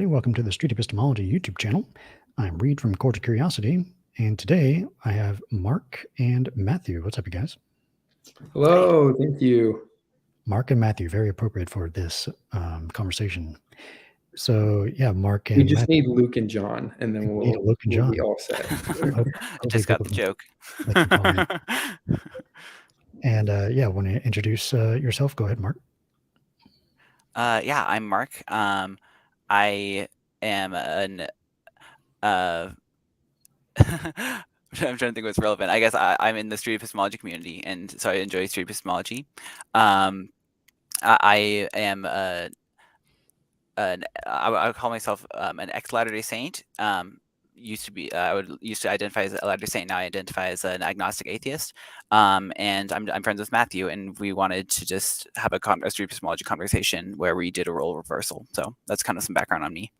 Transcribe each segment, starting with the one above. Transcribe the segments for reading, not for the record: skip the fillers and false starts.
everybody. Welcome to the Street Epistemology YouTube channel. I'm Reed from Cordial Curiosity, and today I have Mark and Matthew. What's up, you guys? Hello, thank you. Mark and Matthew, very appropriate for this conversation. So, yeah, Mark and We just Matthew. need Luke and John, and then We need Luke and we'll John. be all set. I just got the joke. And yeah, want to introduce yourself? Go ahead, Mark. Yeah, I'm Mark. I am an I'm trying to think what's relevant. I guess I'm in the Street Epistemology community, and so I enjoy Street Epistemology. I am I call myself an ex Latter-day Saint. Used to identify as a Latter-day Saint. Now I identify as an agnostic atheist. And I'm friends with Matthew, and we wanted to just have a Street Epistemology conversation where we did a role reversal. So that's kind of some background on me.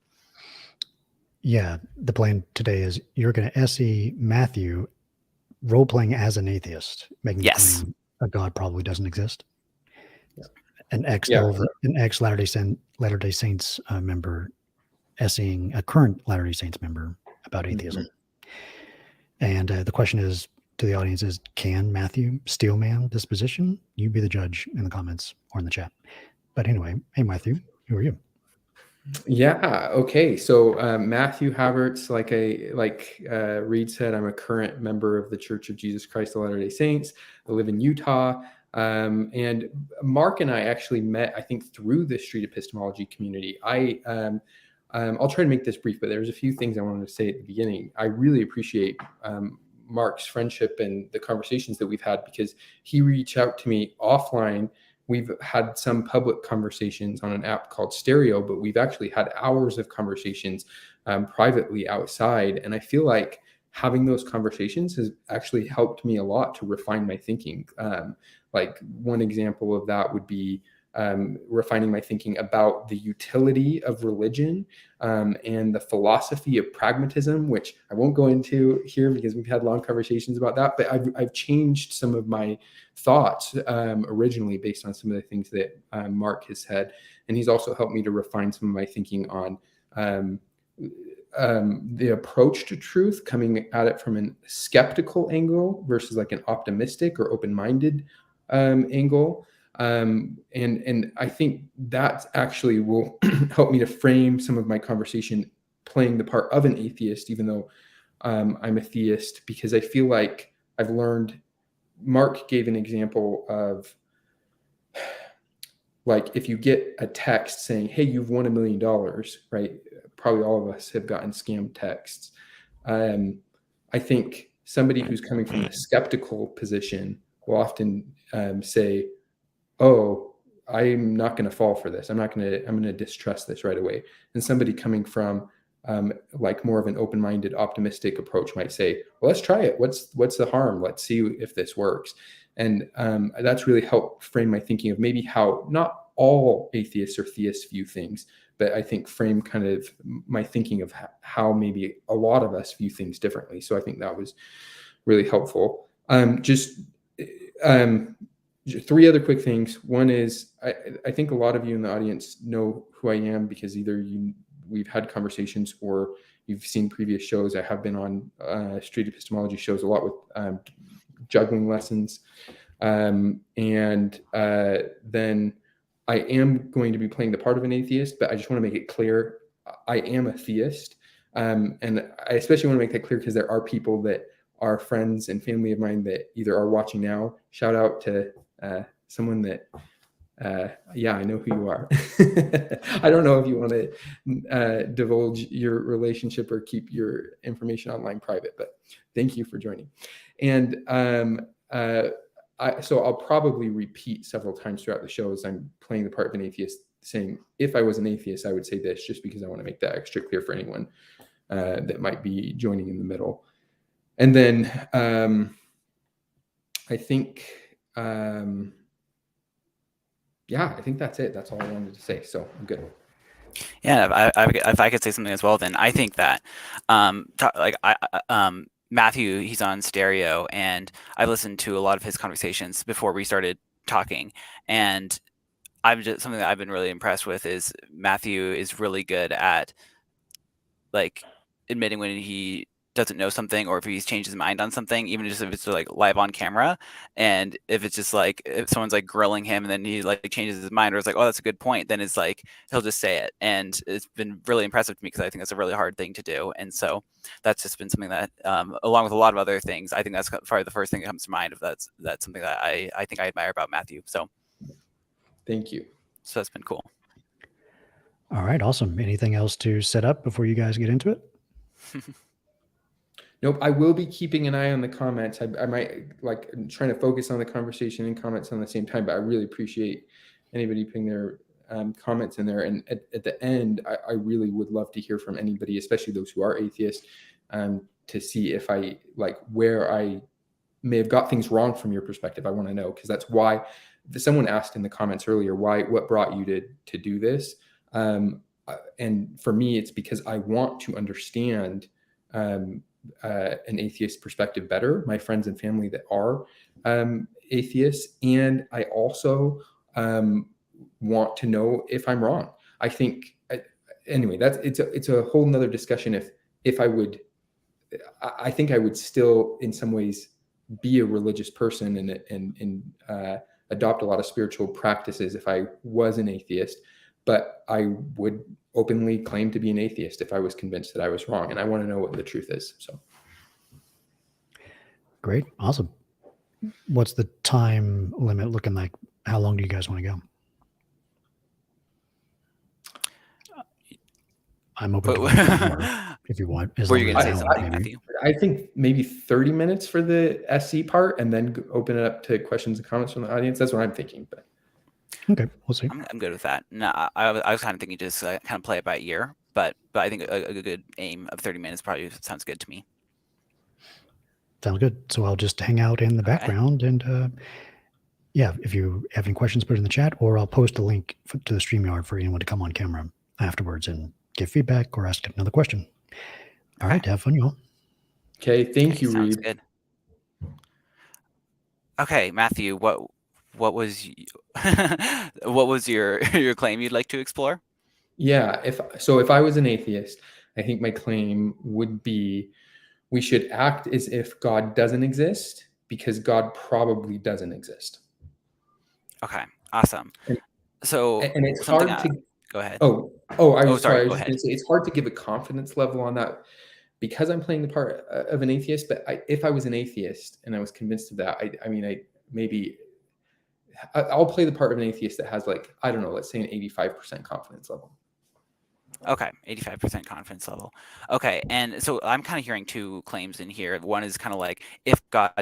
Yeah, the plan today is you're going to SE Matthew role-playing as an atheist, making the claim a God probably doesn't exist. An ex Latter-day Saints member SEing a current Latter-day Saints member about atheism. And the question is to the audience is, can Matthew Steelman this position? You be the judge in the comments or in the chat. But anyway, hey Matthew, who are you? Yeah, okay. So Matthew Havertz, like Reed said, I'm a current member of the Church of Jesus Christ of Latter-day Saints. I live in Utah. And Mark and I actually met, I think, through the Street Epistemology community. I'll try to make this brief, but there's a few things I wanted to say at the beginning. I really appreciate Mark's friendship and the conversations that we've had, because he reached out to me offline. We've had some public conversations on an app called Stereo, but we've actually had hours of conversations privately outside. And I feel like having those conversations has actually helped me a lot to refine my thinking. Like one example of that would be refining my thinking about the utility of religion and the philosophy of pragmatism, which I won't go into here because we've had long conversations about that. But I've changed some of my thoughts originally based on some of the things that Mark has said. And he's also helped me to refine some of my thinking on the approach to truth, coming at it from a skeptical angle versus like an optimistic or open-minded angle. And I think that actually will help me to frame some of my conversation playing the part of an atheist, even though I'm a theist, because I feel like I've learned. Mark gave an example of, like, if you get a text saying, hey, you've won $1 million, right? Probably all of us have gotten scam texts. I think somebody who's coming from a skeptical position will often say, oh, I'm not going to fall for this. I'm going to distrust this right away. And somebody coming from like more of an open-minded, optimistic approach might say, well, let's try it. What's the harm? Let's see if this works. And that's really helped frame my thinking of maybe how not all atheists or theists view things, but I think frame kind of my thinking of how maybe a lot of us view things differently. So I think that was really helpful. Three other quick things. One is I think a lot of you in the audience know who I am because either we've had conversations or you've seen previous shows. I have been on Street Epistemology shows a lot with juggling lessons. And then I am going to be playing the part of an atheist, but I just want to make it clear I am a theist. And I especially want to make that clear because there are people that are friends and family of mine that either are watching now. Shout out to someone that, yeah, I know who you are. I don't know if you want to divulge your relationship or keep your information online private, but thank you for joining. And so I'll probably repeat several times throughout the show as I'm playing the part of an atheist, saying, if I was an atheist, I would say this, just because I want to make that extra clear for anyone that might be joining in the middle. And then I think, yeah, I think that's it. That's all I wanted to say. So I'm good. Yeah, if I could say something as well, then I think that Matthew, he's on Stereo, and I listened to a lot of his conversations before we started talking, and something that I've been really impressed with is Matthew is really good at like admitting when he doesn't know something, or if he's changed his mind on something, even just if it's like live on camera. And if it's just like, if someone's like grilling him and then he like changes his mind, or it's like, oh, that's a good point, then it's like, he'll just say it. And it's been really impressive to me, because I think that's a really hard thing to do. And so that's just been something that, along with a lot of other things, I think that's probably the first thing that comes to mind. If that's something that I think I admire about Matthew. So Thank you. that's been cool. All right, awesome. Anything else to set up before you guys get into it? Nope. I will be keeping an eye on the comments. I might like trying to focus on the conversation and comments on the same time, but I really appreciate anybody putting their comments in there. And at the end, I really would love to hear from anybody, especially those who are atheists, to see if I like where I may have got things wrong from your perspective. I want to know, because that's why someone asked in the comments earlier, what brought you to do this? And for me, it's because I want to understand an atheist perspective better, my friends and family that are atheists. And I also want to know if I'm wrong. I think, anyway, it's a whole nother discussion. If I think I would still in some ways be a religious person and adopt a lot of spiritual practices if I was an atheist, but I would openly claim to be an atheist if I was convinced that I was wrong. And I want to know what the truth is. So. Great. Awesome. What's the time limit looking like? How long do you guys want to go? I'm open to more if you want. Were you going to say something, Matthew? I think maybe 30 minutes for the SC part, and then open it up to questions and comments from the audience. That's what I'm thinking. But okay, we'll see. I'm good with that. No, I was kind of thinking just kind of play it by ear, but I think a good aim of 30 minutes probably sounds good to me. Sounds good. So I'll just hang out in the background, and yeah, if you have any questions, put it in the chat, or I'll post a link to the StreamYard for anyone to come on camera afterwards and give feedback or ask another question. All right, have fun, y'all. Okay, thank you, sounds Reed. Good. Okay, Matthew, what was what was your claim you'd like to explore? Yeah, if I was an atheist, I think my claim would be we should act as if God doesn't exist, because God probably doesn't exist. Okay, awesome. And it's hard to go ahead. Sorry. I was just going to say it's hard to give a confidence level on that, because I'm playing the part of an atheist. But if I was an atheist and I was convinced of that, I'll play the part of an atheist that has, like, I don't know, let's say an 85% confidence level. Okay, 85% confidence level. Okay, and so I'm kind of hearing two claims in here. One is kind of like, if God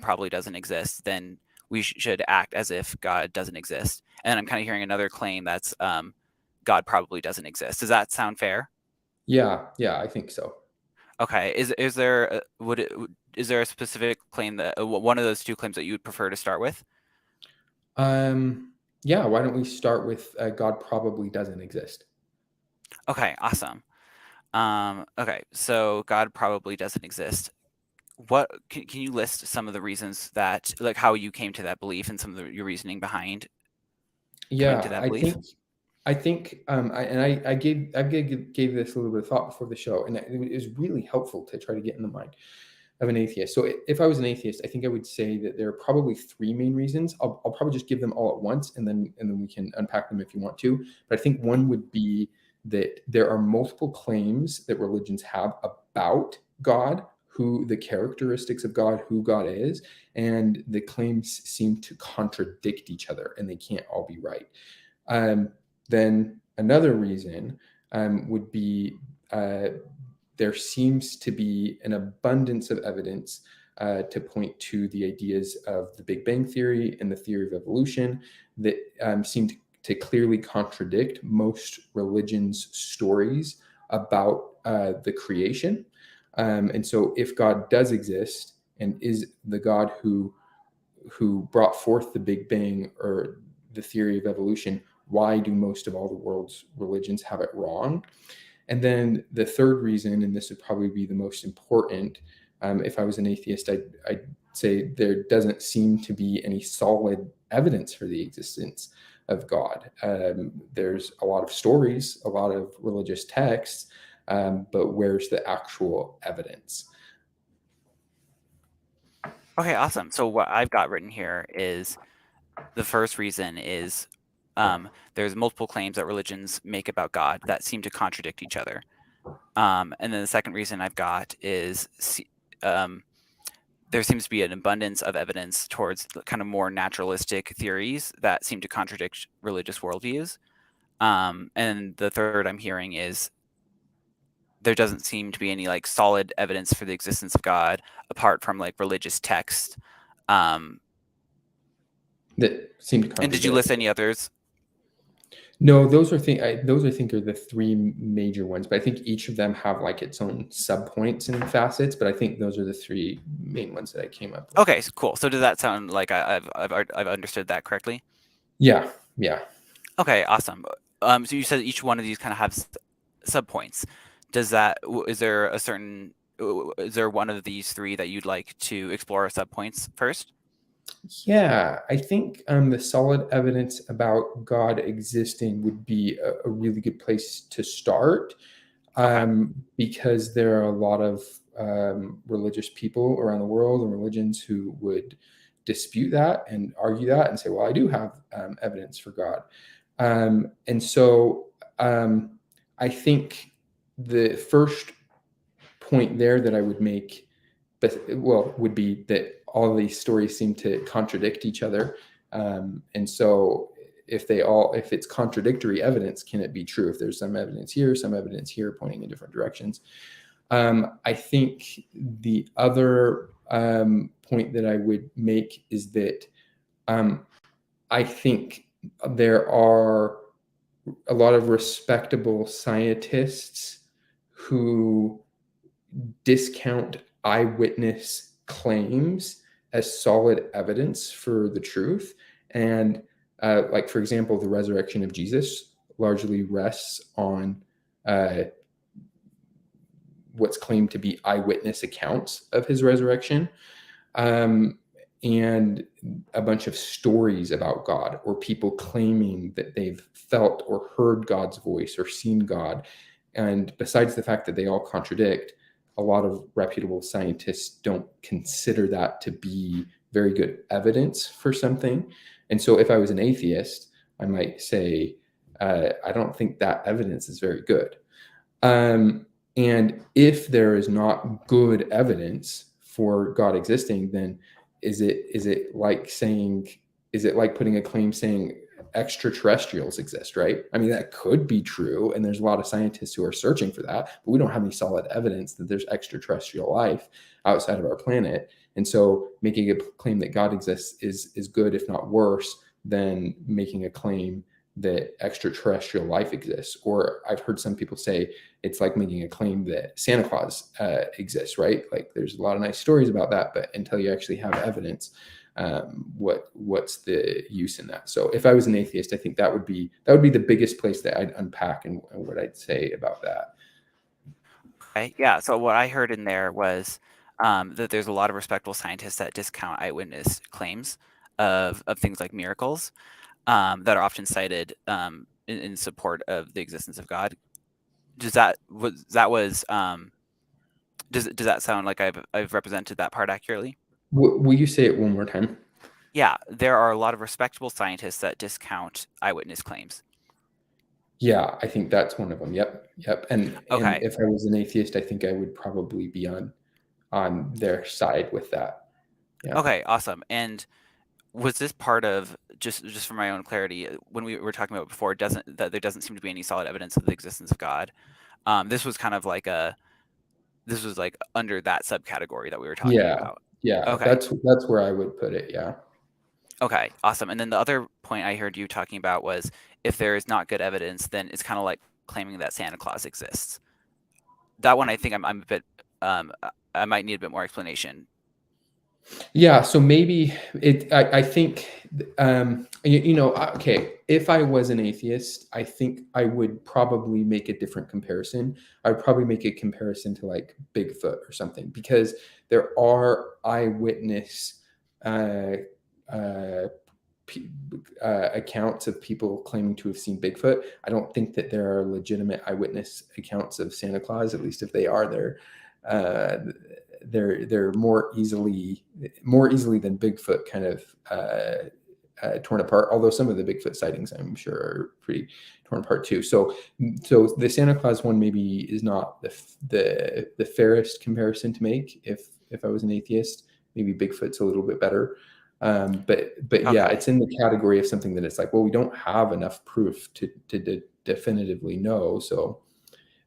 probably doesn't exist, then we should act as if God doesn't exist. And then I'm kind of hearing another claim that's God probably doesn't exist. Does that sound fair? Yeah, I think so. Okay, is there a specific claim that one of those two claims that you would prefer to start with? Yeah, why don't we start with God probably doesn't exist? Okay, awesome. Okay, so God probably doesn't exist. What can you list some of the reasons that, like, how you came to that belief and some of your reasoning behind coming to that belief? I think I gave this a little bit of thought before the show, and it was really helpful to try to get in the mind of an atheist. So if I was an atheist, I think I would say that there are probably three main reasons. I'll probably just give them all at once, and then we can unpack them if you want to. But I think one would be that there are multiple claims that religions have about God, who the characteristics of God, who God is, and the claims seem to contradict each other, and they can't all be right. Then another reason would be there seems to be an abundance of evidence to point to the ideas of the Big Bang Theory and the theory of evolution that seem to clearly contradict most religions' stories about the creation. And so if God does exist and is the God who brought forth the Big Bang or the theory of evolution, why do most of all the world's religions have it wrong? And then the third reason, and this would probably be the most important, if I was an atheist, I'd say there doesn't seem to be any solid evidence for the existence of God. There's a lot of stories, a lot of religious texts, but where's the actual evidence? Okay, awesome. So what I've got written here is the first reason is there's multiple claims that religions make about God that seem to contradict each other. And then the second reason I've got is there seems to be an abundance of evidence towards kind of more naturalistic theories that seem to contradict religious worldviews. And the third I'm hearing is there doesn't seem to be any like solid evidence for the existence of God apart from like religious text. That seem to contradict. And did you list any others? No, those are those I think are the three major ones, but I think each of them have like its own subpoints and facets. But I think those are the three main ones that I came up with. Okay, cool. So does that sound like I've understood that correctly? Yeah. Okay, awesome. So you said each one of these kind of have subpoints. Is there one of these three that you'd like to explore subpoints first? Yeah, I think the solid evidence about God existing would be a really good place to start, because there are a lot of religious people around the world and religions who would dispute that and argue that and say, well, I do have evidence for God. And so I think the first point there that I would make, would be that all of these stories seem to contradict each other. And so if it's contradictory evidence, can it be true? If there's some evidence here pointing in different directions. I think the other point that I would make is that I think there are a lot of respectable scientists who discount eyewitness claims as solid evidence for the truth. And like, for example, the resurrection of Jesus largely rests on what's claimed to be eyewitness accounts of his resurrection, and a bunch of stories about God, or people claiming that they've felt or heard God's voice or seen God. And besides the fact that they all contradict, a lot of reputable scientists don't consider that to be very good evidence for something. And so if I was an atheist, I might say, I don't think that evidence is very good. And if there is not good evidence for God existing, then is it like putting a claim saying extraterrestrials exist, right? I mean, that could be true, and there's a lot of scientists who are searching for that, but we don't have any solid evidence that there's extraterrestrial life outside of our planet. And so making a claim that God exists is good, if not worse, than making a claim that extraterrestrial life exists. Or I've heard some people say it's like making a claim that Santa Claus exists, right? Like, there's a lot of nice stories about that, but until you actually have evidence, what's the use in that? So if I was an atheist, I think that would be the biggest place that I'd unpack and what I'd say about that. Okay, yeah. So what I heard in there was that there's a lot of respectable scientists that discount eyewitness claims of things like miracles that are often cited in support of the existence of God. Does that sound like I've represented that part accurately? Will you say it one more time? Yeah, there are a lot of respectable scientists that discount eyewitness claims. Yeah, I think that's one of them. Yep. And Okay. If I was an atheist, I think I would probably be on their side with that. Yeah. Okay, awesome. And was this part of, just for my own clarity, when we were talking about before, that there doesn't seem to be any solid evidence of the existence of God? This was kind of like under that subcategory that we were talking about. Yeah. Okay. That's where I would put it. Yeah. Okay, awesome. And then the other point I heard you talking about was, if there is not good evidence, then it's kind of like claiming that Santa Claus exists. That one, I think I'm a bit, I might need a bit more explanation. Yeah, so maybe I think, okay, if I was an atheist, I think I would probably make a different comparison. I would probably make a comparison to like Bigfoot or something, because there are eyewitness accounts of people claiming to have seen Bigfoot. I don't think that there are legitimate eyewitness accounts of Santa Claus. At least if they are, they're more easily than Bigfoot kind of torn apart. Although some of the Bigfoot sightings, I'm sure, are pretty torn apart too. So the Santa Claus one maybe is not the fairest comparison to make. If I was an atheist, maybe Bigfoot's a little bit better. But yeah, Okay. it's in the category of something that it's like, well, we don't have enough proof to definitively know. So,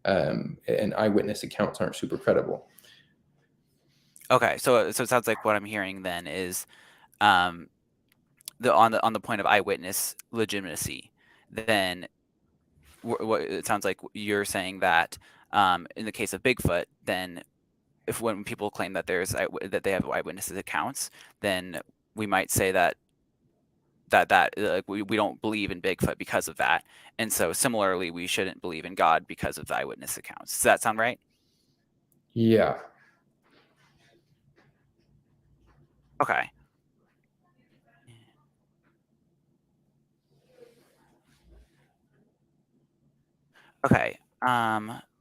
and eyewitness accounts aren't super credible. Okay, so it sounds like what I'm hearing then is on the point of eyewitness legitimacy, then what it sounds like you're saying that in the case of Bigfoot, then when people claim that that they have eyewitnesses accounts, then we might say that we don't believe in Bigfoot because of that, and so similarly we shouldn't believe in God because of the eyewitness accounts. Does that sound right? Yeah. Okay. Okay.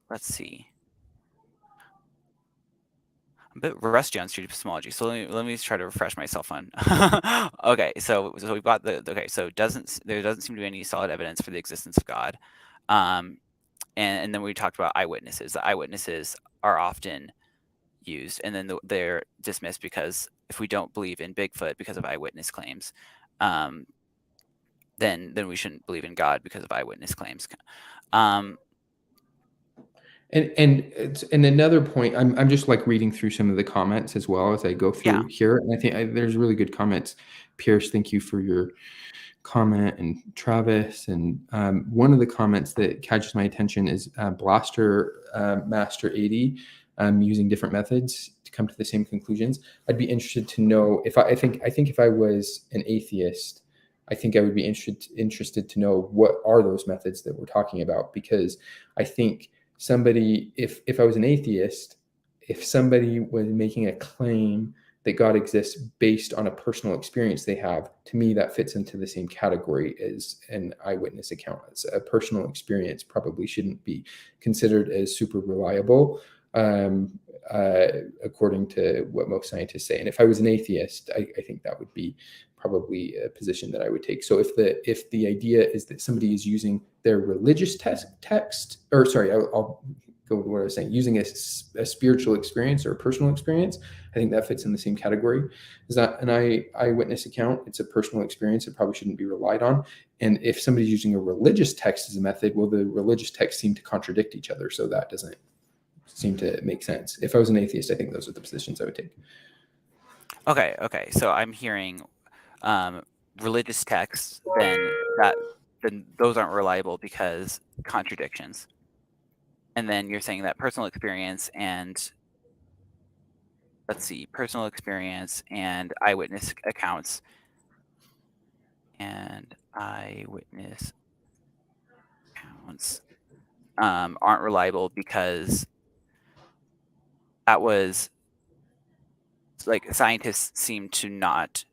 Let's see. I'm a bit rusty on Street Epistemology, so let me try to refresh myself on. Okay, so we've got so there doesn't seem to be any solid evidence for the existence of God, and then we talked about eyewitnesses. The eyewitnesses are often used, and then they're dismissed because if we don't believe in Bigfoot because of eyewitness claims, then we shouldn't believe in God because of eyewitness claims. And another point, I'm just like reading through some of the comments as well as I go through here, and I think there's really good comments. Pierce, thank you for your comment, and Travis, and one of the comments that catches my attention is Blaster Master 80 using different methods to come to the same conclusions. I'd be interested to know if I think if I was an atheist, I think I would be interested to know what are those methods that we're talking about, because I think somebody, if I was an atheist, if somebody was making a claim that God exists based on a personal experience they have, to me, that fits into the same category as an eyewitness account. It's a personal experience probably shouldn't be considered as super reliable, according to what most scientists say. And if I was an atheist, I think that would be probably a position that I would take. So if the idea is that somebody is using their religious text, or sorry, I'll go with what I was saying, using a spiritual experience or a personal experience, I think that fits in the same category. Is that an eyewitness account? It's a personal experience. It probably shouldn't be relied on. And if somebody's using a religious text as a method, well, the religious texts seem to contradict each other. So that doesn't seem to make sense. If I was an atheist, I think those are the positions I would take. Okay. So I'm hearing religious texts, then those aren't reliable because contradictions. And then you're saying that personal experience and personal experience and eyewitness accounts aren't reliable because that was like scientists seem to not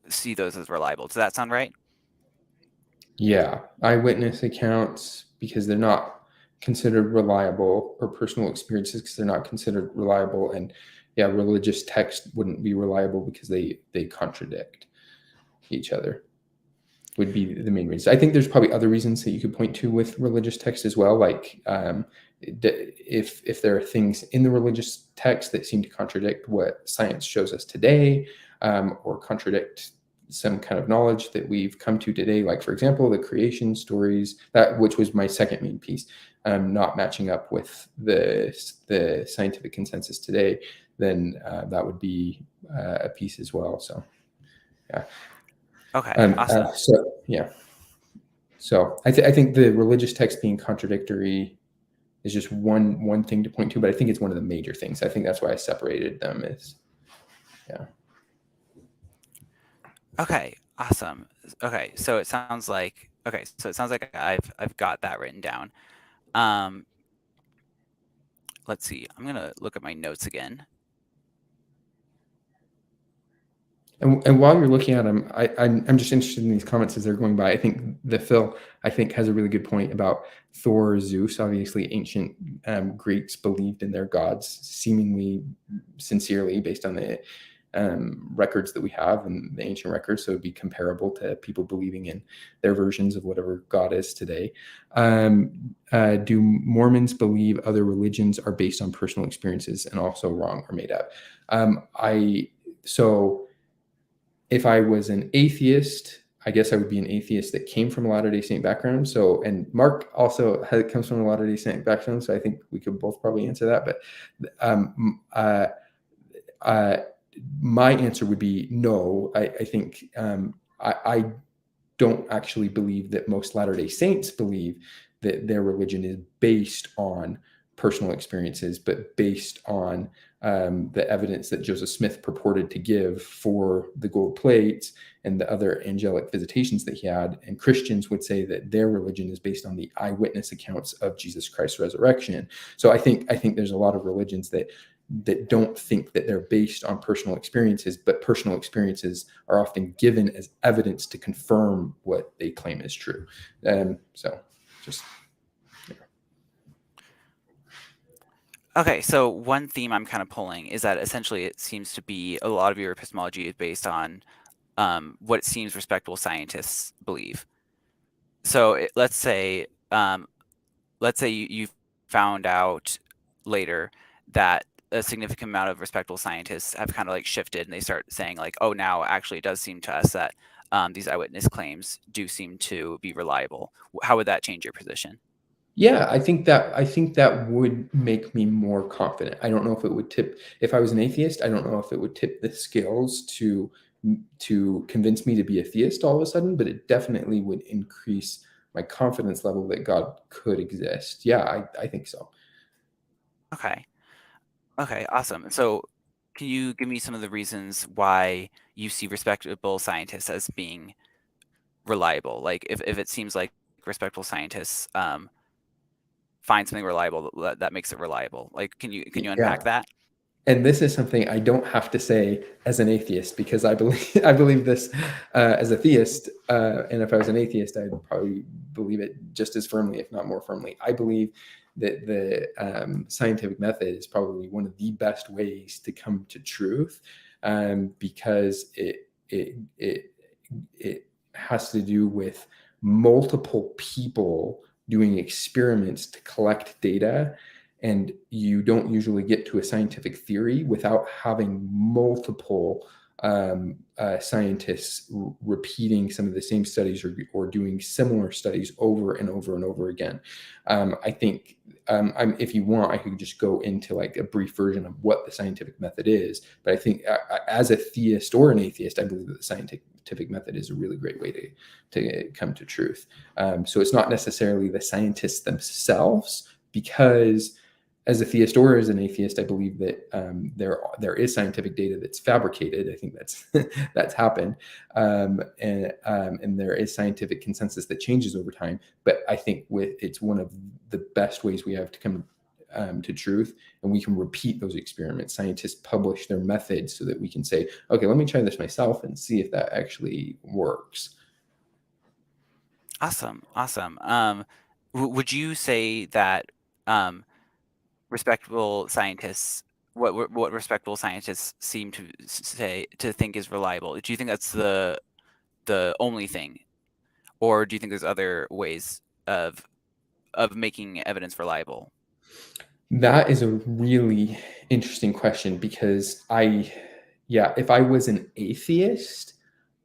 see those as reliable. Does that sound right? Yeah, eyewitness accounts, because they're not considered reliable, or personal experiences because they're not considered reliable, and yeah, religious text wouldn't be reliable because they contradict each other, would be the main reason. I think there's probably other reasons that you could point to with religious text as well, like if there are things in the religious text that seem to contradict what science shows us today, or contradict some kind of knowledge that we've come to today, like for example the creation stories, which was my second main piece, not matching up with the scientific consensus today, then that would be a piece as well. So yeah. Okay, awesome. So I think the religious text being contradictory is just one thing to point to, but I think it's one of the major things. I think that's why I separated them as, yeah. Okay, awesome. Okay, so it sounds like I've got that written down. Let's see. I'm gonna look at my notes again. And while you're looking at them, I'm just interested in these comments as they're going by. I think Phil has a really good point about Thor, Zeus. Obviously, ancient Greeks believed in their gods seemingly sincerely based on the records that we have and the ancient records. So it'd be comparable to people believing in their versions of whatever God is today. Do Mormons believe other religions are based on personal experiences and also wrong or made up? So if I was an atheist, I guess I would be an atheist that came from a Latter-day Saint background. So, and Mark also comes from a Latter-day Saint background. So I think we could both probably answer that. But my answer would be no. I think I don't actually believe that most Latter-day Saints believe that their religion is based on personal experiences, but based on the evidence that Joseph Smith purported to give for the gold plates and the other angelic visitations that he had. And Christians would say that their religion is based on the eyewitness accounts of Jesus Christ's resurrection. So I think there's a lot of religions that don't think that they're based on personal experiences, but personal experiences are often given as evidence to confirm what they claim is true. So just... Okay, so one theme I'm kind of pulling is that essentially it seems to be a lot of your epistemology is based on what it seems respectable scientists believe. So let's say you found out later that a significant amount of respectable scientists have kind of like shifted, and they start saying like, oh, now actually it does seem to us that these eyewitness claims do seem to be reliable. How would that change your position? Yeah, I think that would make me more confident. I don't know if it would tip, if I was an atheist, I don't know if it would tip the scales to convince me to be a theist all of a sudden, but it definitely would increase my confidence level that God could exist. Yeah, I think so. Okay, awesome. So can you give me some of the reasons why you see respectable scientists as being reliable? Like if it seems like respectable scientists find something reliable that makes it reliable. Like, can you unpack that? And this is something I don't have to say as an atheist, because I believe this as a theist. And if I was an atheist, I'd probably believe it just as firmly, if not more firmly. I believe that the scientific method is probably one of the best ways to come to truth, because it has to do with multiple people doing experiments to collect data, and you don't usually get to a scientific theory without having multiple scientists repeating some of the same studies or doing similar studies over and over and over again. I think if you want, I could just go into like a brief version of what the scientific method is. But I think as a theist or an atheist, I believe that the scientific method is a really great way to come to truth. So it's not necessarily the scientists themselves, because as a theist or as an atheist, I believe that there is scientific data that's fabricated. I think that's happened, and there is scientific consensus that changes over time. But I think it's one of the best ways we have to come to truth, and we can repeat those experiments. Scientists publish their methods so that we can say, okay, let me try this myself and see if that actually works. Awesome. Would you say that respectable scientists, what respectable scientists seem to think is reliable? Do you think that's the only thing, or do you think there's other ways of making evidence reliable? That is a really interesting question, because if I was an atheist,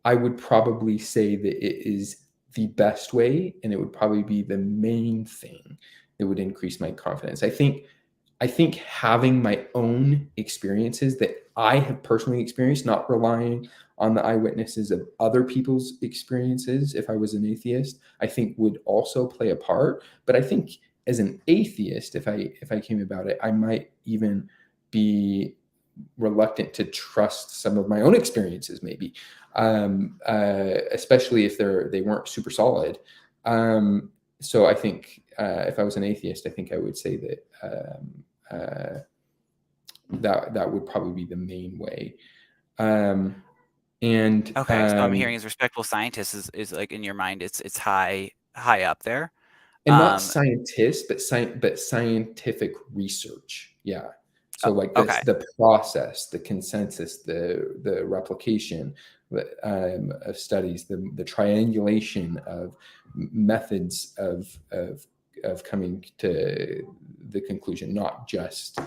I would probably say that it is the best way, and it would probably be the main thing that would increase my confidence. I think having my own experiences that I have personally experienced, not relying on the eyewitnesses of other people's experiences, if I was an atheist, I think would also play a part. But I think as an atheist, if I came about it, I might even be reluctant to trust some of my own experiences, maybe, especially if they weren't super solid. So I think if I was an atheist, I think I would say that that would probably be the main way. And Okay, so I'm hearing is respectable scientist is like in your mind, it's high up there. and not Um, scientists, but scientific research. Yeah. So like okay, the process, the consensus, the replication of studies, the triangulation of methods of coming to the conclusion, not just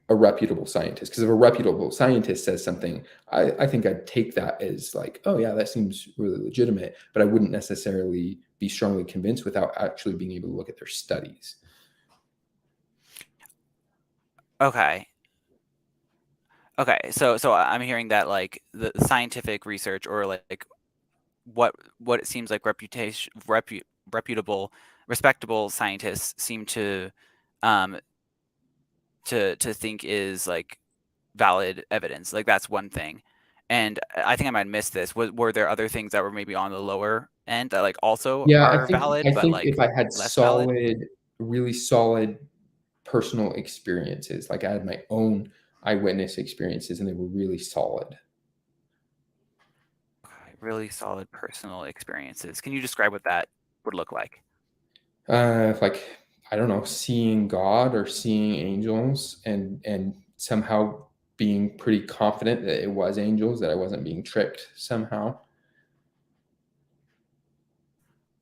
a reputable scientist. Because if a reputable scientist says something, I think I'd take that as like, oh yeah, that seems really legitimate, but I wouldn't necessarily be strongly convinced without actually being able to look at their studies. okay. So I'm hearing that like the scientific research or like what it seems like reputable, respectable scientists seem to think is like valid evidence. Like that's one thing. And I think I might miss this. Were there other things that were maybe on the lower end that like also Yeah, are valid, I but think like if I had less valid? really solid personal experiences, like I had my own eyewitness experiences and they were really solid. Okay, really solid personal experiences. Can you describe what that would look like? Like, I don't know, seeing God or seeing angels and somehow being pretty confident that it was angels, that I wasn't being tricked somehow.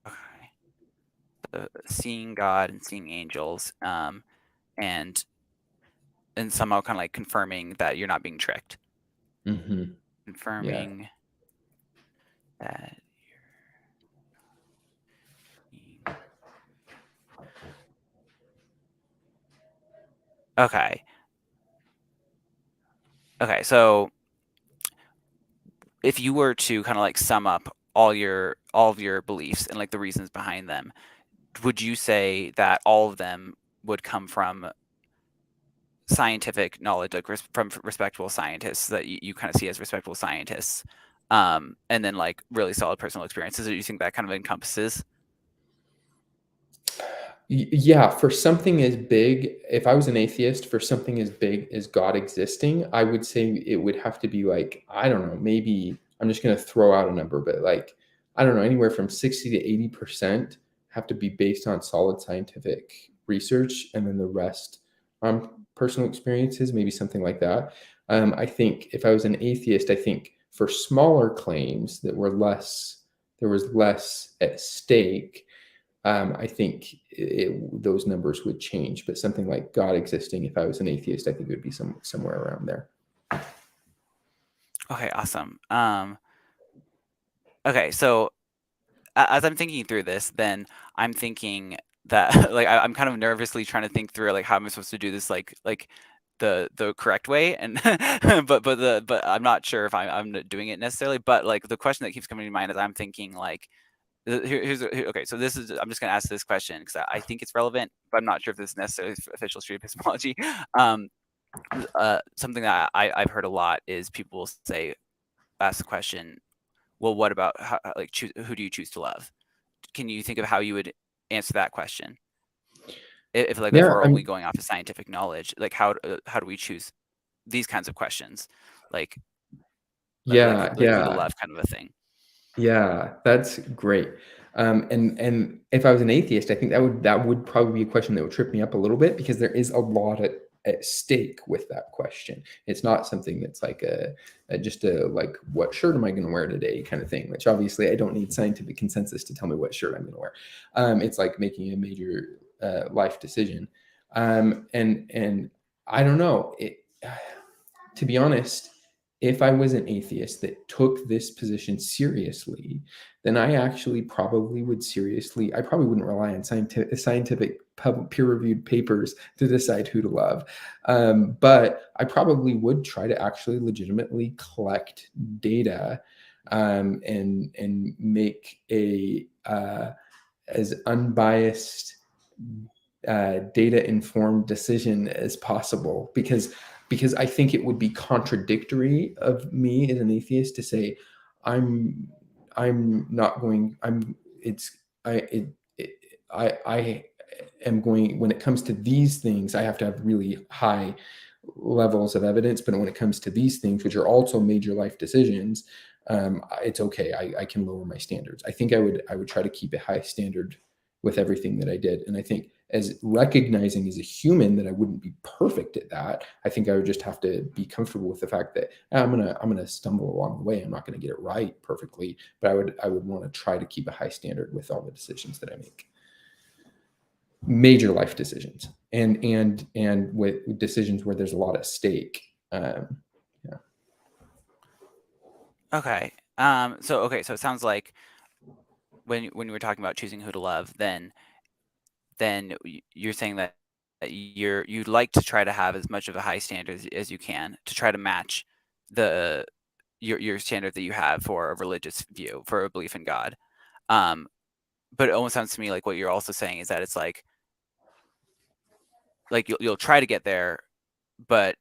Okay. Seeing God and seeing angels, and somehow kind of like confirming that you're not being tricked. Mm-hmm. Confirming that you're okay. Okay, so if you were to kind of like sum up all of your beliefs and like the reasons behind them, would you say that all of them would come from scientific knowledge, like from respectable scientists that you kind of see as respectable scientists, and then like really solid personal experiences? Or do you think that kind of encompasses? Yeah, for something as big, if I was an atheist, for something as big as God existing, I would say it would have to be like, I don't know, maybe I'm just going to throw out a number, but like, I don't know, anywhere from 60 to 80% have to be based on solid scientific research, and then the rest on personal experiences, maybe something like that. I think if I was an atheist, I think for smaller claims that were less, there was less at stake. I think those numbers would change, but something like God existing, if I was an atheist, I think it would be somewhere around there. Okay, awesome. Okay, so as I'm thinking through this, then I'm thinking that like I'm kind of nervously trying to think through like how am I supposed to do this like the correct way, and but I'm not sure if I'm doing it necessarily. But like the question that keeps coming to mind is I'm thinking like okay, so this is I'm just gonna ask this question because I think it's relevant, but I'm not sure if this is necessarily official street epistemology. Something that I've heard a lot is people will say, ask the question, well, what about how, like who do you choose to love? Can you think of how you would answer that question? If like if Yeah, we're only going off of scientific knowledge, like how do we choose these kinds of questions, like yeah, who to yeah, love, kind of a thing? yeah. That's great. And if I was an atheist, I think that would probably be a question that would trip me up a little bit because there is a lot at stake with that question. It's not something that's like just a like what shirt am I going to wear today kind of thing, which obviously I don't need scientific consensus to tell me what shirt I'm going to wear. It's like making a major life decision. And I don't know. To be honest, if I was an atheist that took this position seriously, then I actually probably would I probably wouldn't rely on scientific peer-reviewed papers to decide who to love. But I probably would try to actually legitimately collect data and make a as unbiased data-informed decision as possible, because I think it would be contradictory of me as an atheist to say I'm not going I'm it's I am going, when it comes to these things I have to have really high levels of evidence, but when it comes to these things, which are also major life decisions, it's okay. I can lower my standards. I think I would try to keep a high standard with everything that I did. And I think as recognizing as a human that I wouldn't be perfect at that, I think I would just have to be comfortable with the fact that I'm gonna stumble along the way. I'm not gonna get it right perfectly, but I would want to try to keep a high standard with all the decisions that I make. Major life decisions and with decisions where there's a lot at stake. Yeah. Okay. So it sounds like when you were talking about choosing who to love, then you're saying that you'd like to try to have as much of a high standard as you can to try to match your standard that you have for a religious view, for a belief in God. But it almost sounds to me like what you're also saying is that it's like you'll try to get there, but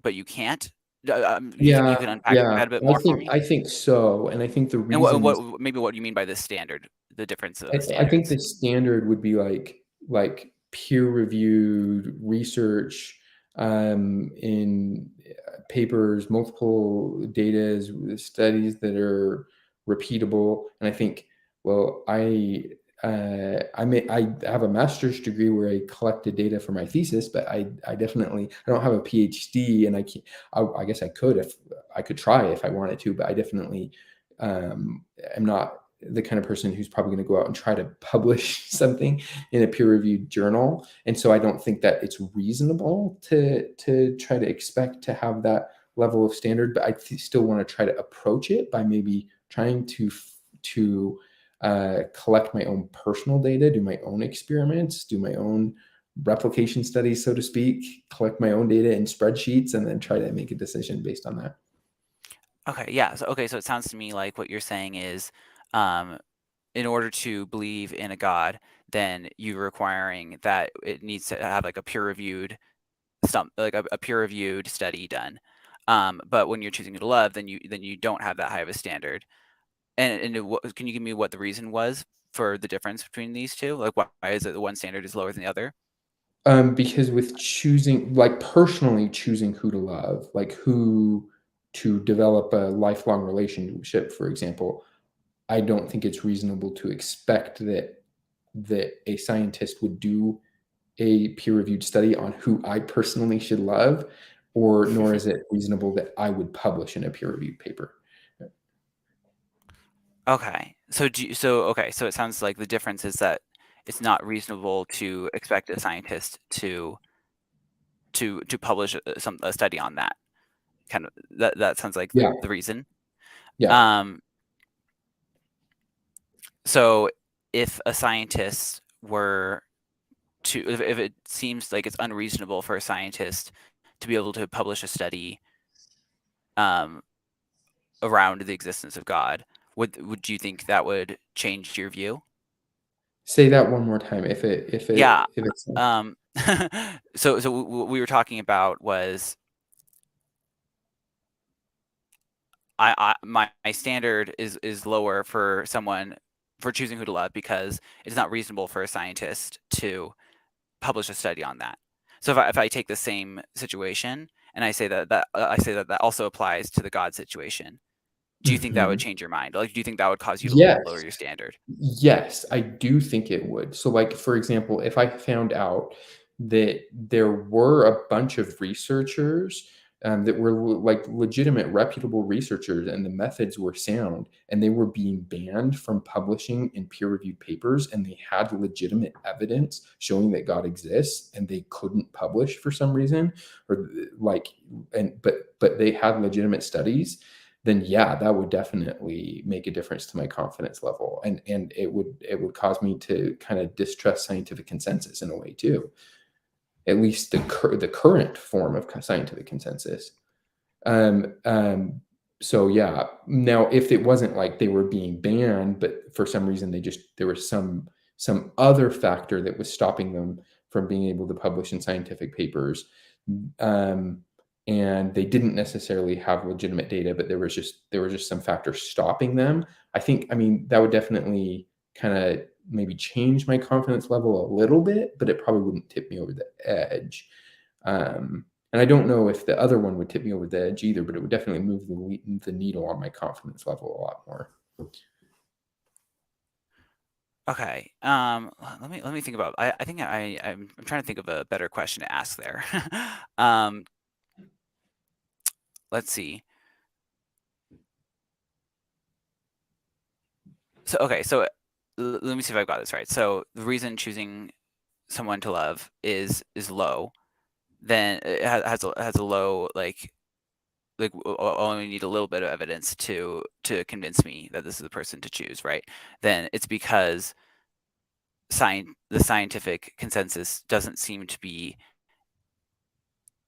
you can't. You can unpack that a bit more for me. I think so, and I think the reason. And what do you mean by this standard? The difference of standards. I think the standard would be like peer-reviewed research in papers, multiple data studies that are repeatable. And I think, well, I have a master's degree where I collected data for my thesis, but I don't have a PhD, and I guess I could try if I wanted to, but I definitely am not the kind of person who's probably going to go out and try to publish something in a peer-reviewed journal. And so I don't think that it's reasonable to try to expect to have that level of standard, but I still want to try to approach it by maybe trying to collect my own personal data, do my own experiments, do my own replication studies, so to speak, collect my own data in spreadsheets, and then try to make a decision based on that. Okay, yeah. So it sounds to me like what you're saying is, in order to believe in a God, then you're requiring that it needs to have like a peer-reviewed study done. But when you're choosing to love, then you don't have that high of a standard. And can you give me what the reason was for the difference between these two? Like, why is it the one standard is lower than the other? Because with choosing, like personally choosing who to love, like who to develop a lifelong relationship, for example, I don't think it's reasonable to expect that a scientist would do a peer-reviewed study on who I personally should love, nor is it reasonable that I would publish in a peer-reviewed paper. Okay. So it sounds like the difference is that it's not reasonable to expect a scientist to publish a study on that. Kind of that sounds like the reason. Yeah. So if a scientist were if it seems like it's unreasonable for a scientist to be able to publish a study around the existence of God, would you think that would change your view? Say that one more time. If it's so what we were talking about was my standard is lower for someone for choosing who to love because it's not reasonable for a scientist to publish a study on that. So if I take the same situation and I say that also applies to the God situation, do you think that would change your mind? Like, do you think that would cause you to lower your standard? Yes, I do think it would. So, like, for example, if I found out that there were a bunch of researchers that were like legitimate, reputable researchers, and the methods were sound, and they were being banned from publishing in peer-reviewed papers, and they had legitimate evidence showing that God exists, and they couldn't publish for some reason, but they had legitimate studies, then yeah, that would definitely make a difference to my confidence level, and it would cause me to kind of distrust scientific consensus in a way too. At least the current form of scientific consensus. So yeah. Now, if it wasn't like they were being banned, but for some reason there was some other factor that was stopping them from being able to publish in scientific papers, and they didn't necessarily have legitimate data, but there was just some factor stopping them. I mean, that would definitely kind of maybe change my confidence level a little bit, but it probably wouldn't tip me over the edge. And I don't know if the other one would tip me over the edge either, but it would definitely move the needle on my confidence level a lot more. Okay. Let me think about. I think I'm trying to think of a better question to ask there. Let's see. So okay. So let me see if I've got this right. So the reason choosing someone to love is low, then it has a low like only need a little bit of evidence to convince me that this is the person to choose, right? Then it's because the scientific consensus doesn't seem to be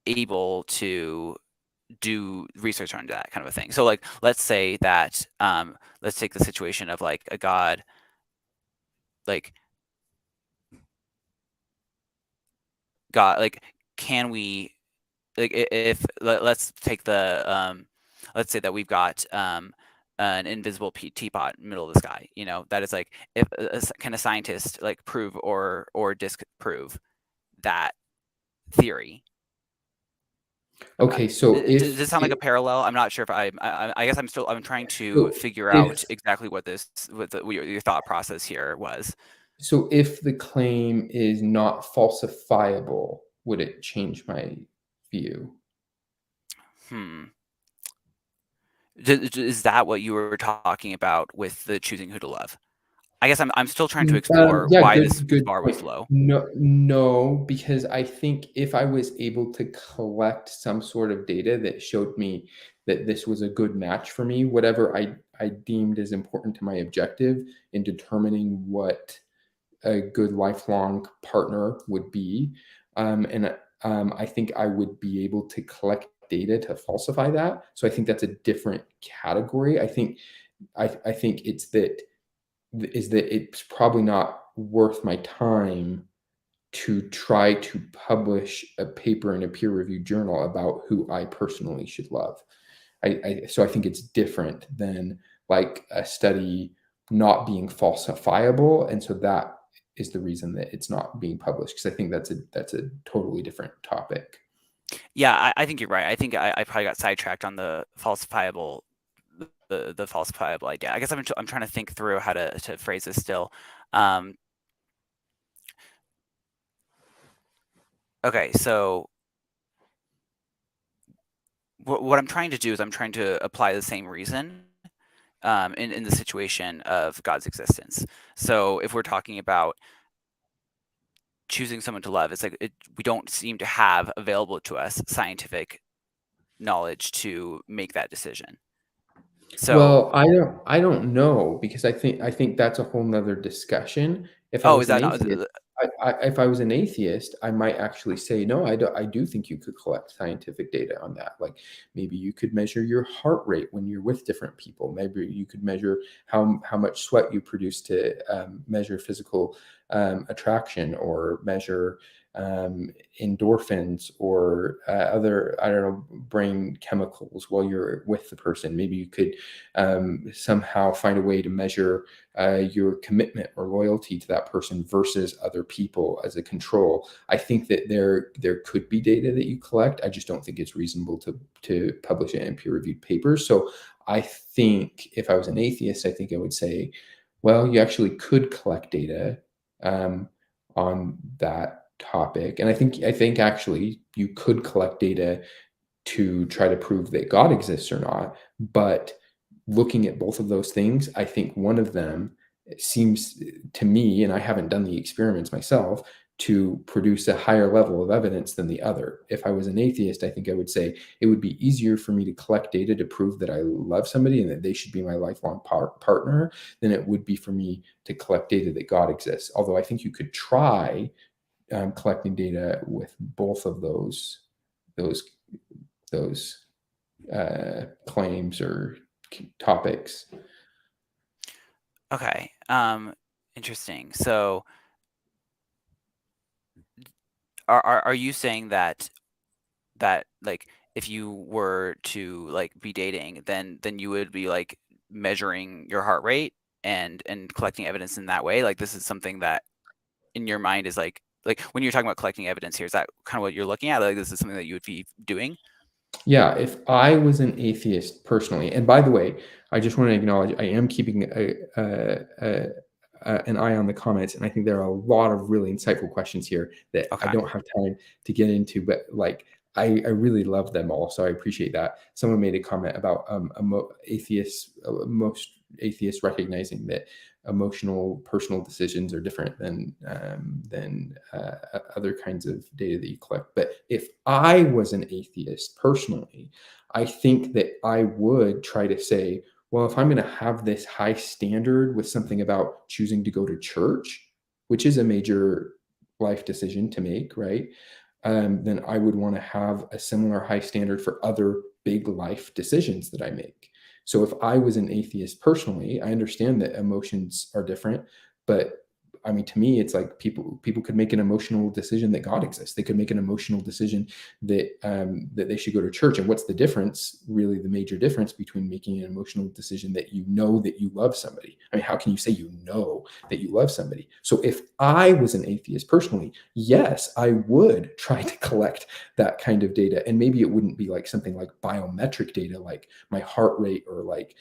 able to do research on that kind of a thing. So like let's say that let's take the situation of like a god, like can we, like if let's take the let's say that we've got an invisible teapot in the middle of the sky, that is like, if can a scientist like prove or disprove that theory? Okay, so Does this sound like a parallel? I'm not sure if I guess I'm trying to figure out exactly what your thought process here was. So if the claim is not falsifiable, would it change my view? Is that what you were talking about with the choosing who to love? I guess I'm still trying to explore why this bar was low. No, because I think if I was able to collect some sort of data that showed me that this was a good match for me, whatever I deemed as important to my objective in determining what a good lifelong partner would be, I think I would be able to collect data to falsify that. So I think that's a different category. I think it's that it's probably not worth my time to try to publish a paper in a peer-reviewed journal about who I personally should love. So I think it's different than like a study not being falsifiable, and so that is the reason that it's not being published, because I think that's a totally different topic. Yeah, I think you're right. I think I probably got sidetracked on the falsifiable idea. I guess I'm trying to think through how to phrase this still. Okay, so what I'm trying to do is I'm trying to apply the same reason in the situation of God's existence. So if we're talking about choosing someone to love, it's like we don't seem to have available to us scientific knowledge to make that decision. So well, I don't know, because I think that's a whole nother discussion. If I is was an that not? atheist, if I was an atheist, I might actually say, no, I do think you could collect scientific data on that. Like maybe you could measure your heart rate when you're with different people. Maybe you could measure how much sweat you produce to measure physical attraction, or measure endorphins, or other, I don't know, brain chemicals while you're with the person. Maybe you could somehow find a way to measure your commitment or loyalty to that person versus other people as a control. I think that there could be data that you collect. I just don't think it's reasonable to publish it in peer-reviewed papers. So I think if I was an atheist, I think I would say, well, you actually could collect data on that topic. And I think actually you could collect data to try to prove that God exists or not. But looking at both of those things, I think one of them seems to me, and I haven't done the experiments myself, to produce a higher level of evidence than the other. If I was an atheist, I think I would say it would be easier for me to collect data to prove that I love somebody and that they should be my lifelong partner than it would be for me to collect data that God exists. Although I think you could try collecting data with both of those claims or topics. Okay, interesting. So are you saying that like if you were to like be dating, then you would be like measuring your heart rate and collecting evidence in that way? Like this is something that in your mind is like like when you're talking about collecting evidence here, is that kind of what you're looking at? Like this is something that you would be doing? Yeah, if I was an atheist personally, and by the way, I just want to acknowledge I am keeping an eye on the comments, and I think there are a lot of really insightful questions here that I Okay. don't have time to get into, but like I really love them all, so I appreciate that. Someone made a comment about most atheists recognizing that emotional personal decisions are different than other kinds of data that you collect. But if I was an atheist personally, I think that I would try to say, well, if I'm going to have this high standard with something about choosing to go to church, which is a major life decision to make, right? Then I would want to have a similar high standard for other big life decisions that I make. So if I was an atheist personally, I understand that emotions are different, but I mean, to me, it's like people could make an emotional decision that God exists. They could make an emotional decision that that they should go to church. And what's the difference? Really, the major difference between making an emotional decision that you know that you love somebody. I mean, how can you say you know that you love somebody? So if I was an atheist personally, yes, I would try to collect that kind of data. And maybe it wouldn't be like something like biometric data, like my heart rate or like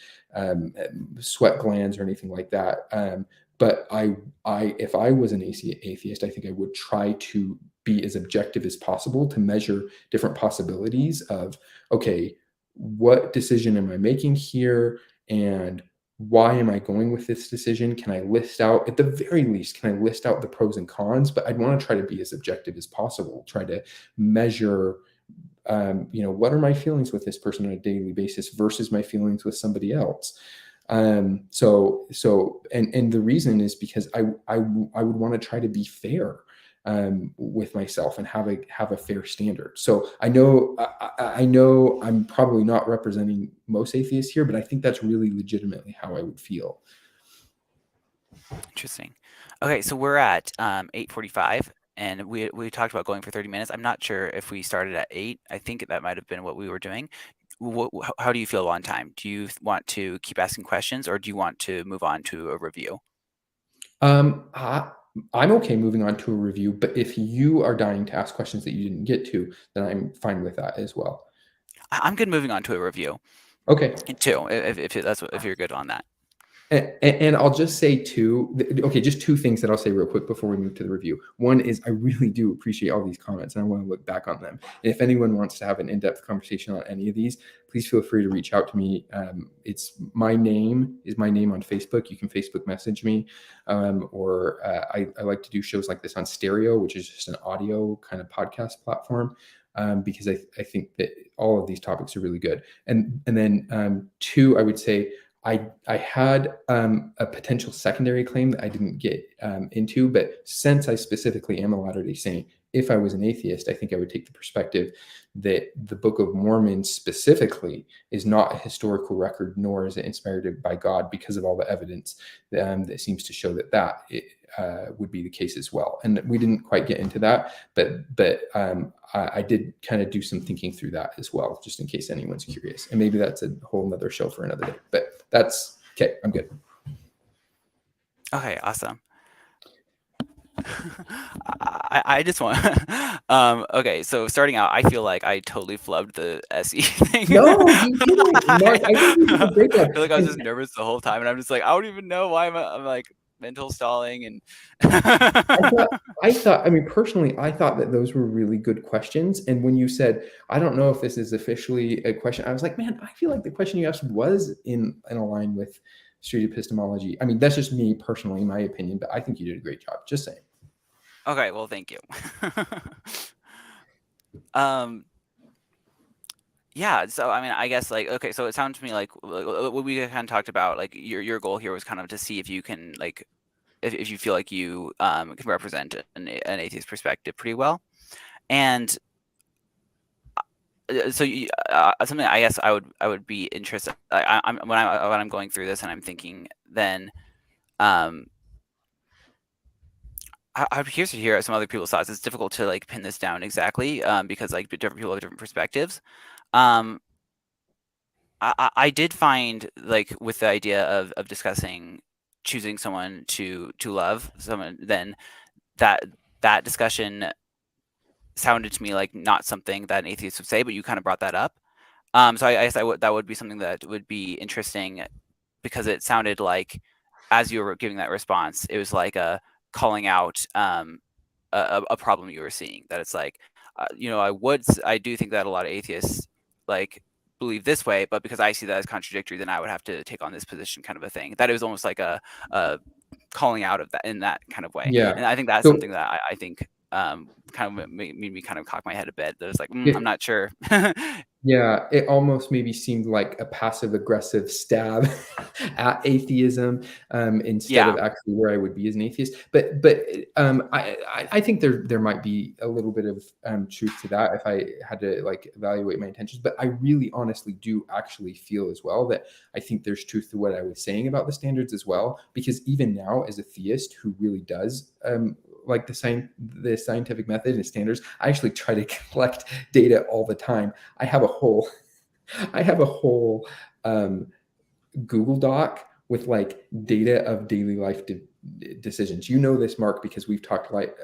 sweat glands or anything like that. But if I was an atheist, I think I would try to be as objective as possible to measure different possibilities of, okay, what decision am I making here? And why am I going with this decision? Can I list out, at the very least, can I list out the pros and cons? But I'd want to try to be as objective as possible, try to measure, what are my feelings with this person on a daily basis versus my feelings with somebody else. So the reason is because I would want to try to be fair with myself and have a fair standard. So I know I'm probably not representing most atheists here, but I think that's really legitimately how I would feel. Interesting. Okay, so we're at 8:45, and we talked about going for 30 minutes. I'm not sure if we started at 8. I think that might have been what we were doing. How do you feel on time? Do you want to keep asking questions, or do you want to move on to a review? I'm okay moving on to a review, but if you are dying to ask questions that you didn't get to, then I'm fine with that as well. I'm good moving on to a review. Okay. Too, if you're good on that. And I'll just say just two things that I'll say real quick before we move to the review. One is I really do appreciate all these comments, and I want to look back on them. And if anyone wants to have an in-depth conversation on any of these, please feel free to reach out to me. It's my name on Facebook. You can Facebook message me, or I like to do shows like this on Stereo, which is just an audio kind of podcast platform. Because I think that all of these topics are really good. And then two, I would say, I had a potential secondary claim that I didn't get into, but since I specifically am a Latter-day Saint, if I was an atheist, I think I would take the perspective that the Book of Mormon specifically is not a historical record, nor is it inspired by God, because of all the evidence that seems to show that would be the case as well. And we didn't quite get into that, but I did kind of do some thinking through that as well, just in case anyone's curious. And maybe that's a whole nother show for another day, but that's okay. I'm good. Okay, awesome. I just want okay, so starting out, I feel like I totally flubbed the SE thing. No, you didn't, Mark. I think you did a great job. I feel like I was just nervous the whole time, and I'm just like, I don't even know why I'm like mental stalling. And personally, I thought that those were really good questions. And when you said, I don't know if this is officially a question, I was like, man, I feel like the question you asked was in line with street epistemology. I mean, that's just me personally, my opinion, but I think you did a great job. Just saying. Okay, well, thank you. Yeah, so I mean, I guess like, okay, so it sounds to me like what we kind of talked about, like your goal here was kind of to see if you can like, if you feel like you can represent an atheist perspective pretty well. And so something I guess I would be interested, when I'm going through this and I'm thinking, then I'm curious to hear some other people's thoughts. It's difficult to like pin this down exactly because like different people have different perspectives. I did find, like, with the idea of discussing choosing someone to love someone, then that that discussion sounded to me like not something that an atheist would say, but you kind of brought that up. So I guess that would be something that would be interesting, because it sounded like, as you were giving that response, it was like a calling out a problem you were seeing. That it's like, I do think that a lot of atheists like believe this way, but because I see that as contradictory, then I would have to take on this position, kind of a thing. That it was almost like a calling out of that in that kind of way. Yeah. And I think that's So something that I think kind of made me kind of cock my head a bit. That was like, it, I'm not sure. yeah, it almost maybe seemed like a passive aggressive stab at atheism, instead Yeah. of actually where I would be as an atheist. But I think there might be a little bit of truth to that if I had to like evaluate my intentions. But I really honestly do actually feel as well that I think there's truth to what I was saying about the standards as well, because even now as a theist who really does like the scientific method and standards, I actually try to collect data all the time. I have a whole Google Doc with like data of daily life decisions. You know this, Mark, because we've talked like